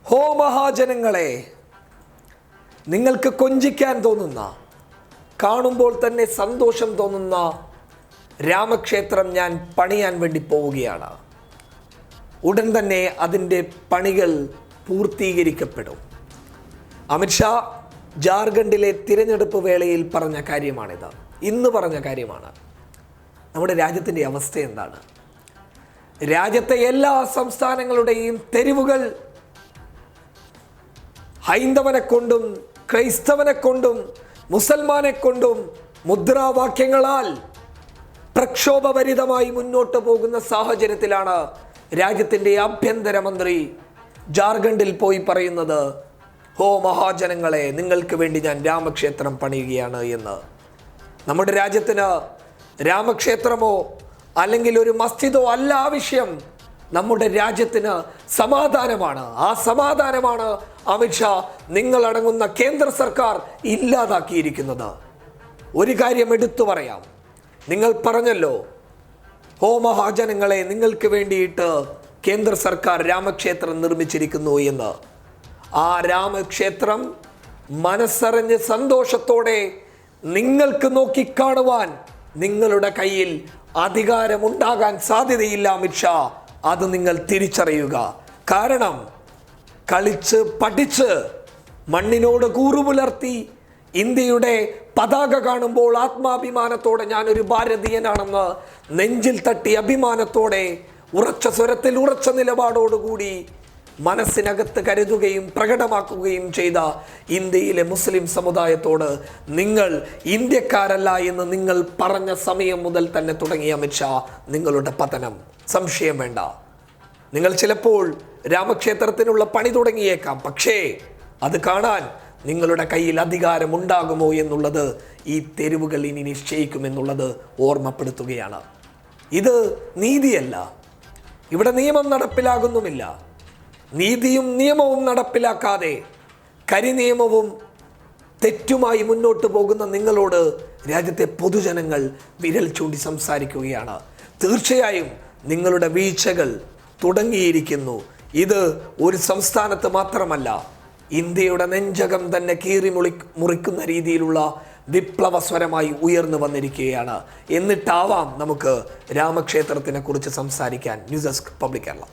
ഹോ മഹാജനങ്ങളെ, നിങ്ങൾക്ക് കൊഞ്ചിക്കാൻ തോന്നുന്ന, കാണുമ്പോൾ തന്നെ സന്തോഷം തോന്നുന്ന രാമക്ഷേത്രം ഞാൻ പണിയാൻ വേണ്ടി പോവുകയാണ്. ഉടൻ തന്നെ അതിൻ്റെ പണികൾ പൂർത്തീകരിക്കപ്പെടും. അമിത്ഷാ ജാർഖണ്ഡിലെ തിരഞ്ഞെടുപ്പ് വേളയിൽ പറഞ്ഞ കാര്യമാണിത്. ഇന്ന് പറഞ്ഞ കാര്യമാണ്. നമ്മുടെ രാജ്യത്തിൻ്റെ അവസ്ഥ എന്താണ്? രാജ്യത്തെ എല്ലാ സംസ്ഥാനങ്ങളുടെയും തെരുവുകൾ ഹൈന്ദവനെ കൊണ്ടും ക്രൈസ്തവനെ കൊണ്ടും മുസൽമാനെ കൊണ്ടും മുദ്രാവാക്യങ്ങളാൽ പ്രക്ഷോഭഭരിതമായി മുന്നോട്ട് പോകുന്ന സാഹചര്യത്തിലാണ് രാജ്യത്തിൻ്റെ ആഭ്യന്തരമന്ത്രി ജാർഖണ്ഡിൽ പോയി പറയുന്നത്, ഹോ മഹാജനങ്ങളെ, നിങ്ങൾക്ക് വേണ്ടി ഞാൻ രാമക്ഷേത്രം പണിയുകയാണ് എന്ന്. നമ്മുടെ രാജ്യത്തിന് രാമക്ഷേത്രമോ അല്ലെങ്കിൽ ഒരു മസ്ജിദോ അല്ല ആവശ്യം. നമ്മുടെ രാജ്യത്തിന് സമാധാനമാണ്. ആ സമാധാനമാണ് അമിത്ഷാ നിങ്ങളടങ്ങുന്ന കേന്ദ്ര സർക്കാർ ഇല്ലാതാക്കിയിരിക്കുന്നത്. ഒരു കാര്യം എടുത്തു പറയാം. നിങ്ങൾ പറഞ്ഞല്ലോ, ഹോ മഹാജനങ്ങളെ, നിങ്ങൾക്ക് വേണ്ടിയിട്ട് കേന്ദ്ര സർക്കാർ രാമക്ഷേത്രം നിർമ്മിച്ചിരിക്കുന്നു എന്ന്. ആ രാമക്ഷേത്രം മനസ്സറിഞ്ഞ് സന്തോഷത്തോടെ നിങ്ങൾക്ക് നോക്കിക്കാണുവാൻ നിങ്ങളുടെ കയ്യിൽ അധികാരമുണ്ടാകാൻ സാധ്യതയില്ല അമിത്ഷാ. അത് നിങ്ങൾ തിരിച്ചറിയുക. കാരണം കളിച്ച് പഠിച്ച് മണ്ണിനോട് കൂറുപുലർത്തി ഇന്ത്യയുടെ പതാക കാണുമ്പോൾ ആത്മാഭിമാനത്തോടെ ഞാനൊരു ഭാരതീയനാണെന്ന് നെഞ്ചിൽ തട്ടി അഭിമാനത്തോടെ ഉറച്ച സ്വരത്തിൽ ഉറച്ച നിലപാടോടുകൂടി മനസ്സിനകത്ത് കരുതുകയും പ്രകടമാക്കുകയും ചെയ്ത ഇന്ത്യയിലെ മുസ്ലിം സമുദായത്തോട് നിങ്ങൾ ഇന്ത്യക്കാരല്ല എന്ന് നിങ്ങൾ പറഞ്ഞ സമയം മുതൽ തന്നെ തുടങ്ങിയ അമിത്ഷാ നിങ്ങളുടെ പതനം സംശയം വേണ്ട. നിങ്ങൾ ചിലപ്പോൾ രാമക്ഷേത്രത്തിനുള്ള പണി തുടങ്ങിയേക്കാം, പക്ഷേ അത് കാണാൻ നിങ്ങളുടെ കയ്യിൽ അധികാരമുണ്ടാകുമോ എന്നുള്ളത് ഈ തെരുവുകൾ ഇനി നിശ്ചയിക്കുമെന്നുള്ളത് ഓർമ്മപ്പെടുത്തുകയാണ്. ഇത് നീതിയല്ല. ഇവിടെ നിയമം നടപ്പിലാകുന്നുമില്ല. നീതിയും നിയമവും നടപ്പിലാക്കാതെ കരിനിയമവും തെറ്റുമായി മുന്നോട്ട് പോകുന്ന നിങ്ങളോട് രാജ്യത്തെ പൊതുജനങ്ങൾ വിരൽ ചൂണ്ടി സംസാരിക്കുകയാണ്. തീർച്ചയായും നിങ്ങളുടെ വീഴ്ചകൾ തുടങ്ങിയിരിക്കുന്നു. ഇത് ഒരു സംസ്ഥാനത്ത് മാത്രമല്ല, ഇന്ത്യയുടെ നെഞ്ചകം തന്നെ മുറിക്കുന്ന രീതിയിലുള്ള വിപ്ലവസ്വരമായി ഉയർന്നു വന്നിരിക്കുകയാണ്. എന്നിട്ടാവാം നമുക്ക് രാമക്ഷേത്രത്തിനെ കുറിച്ച് സംസാരിക്കാൻ. News desk public Kerala.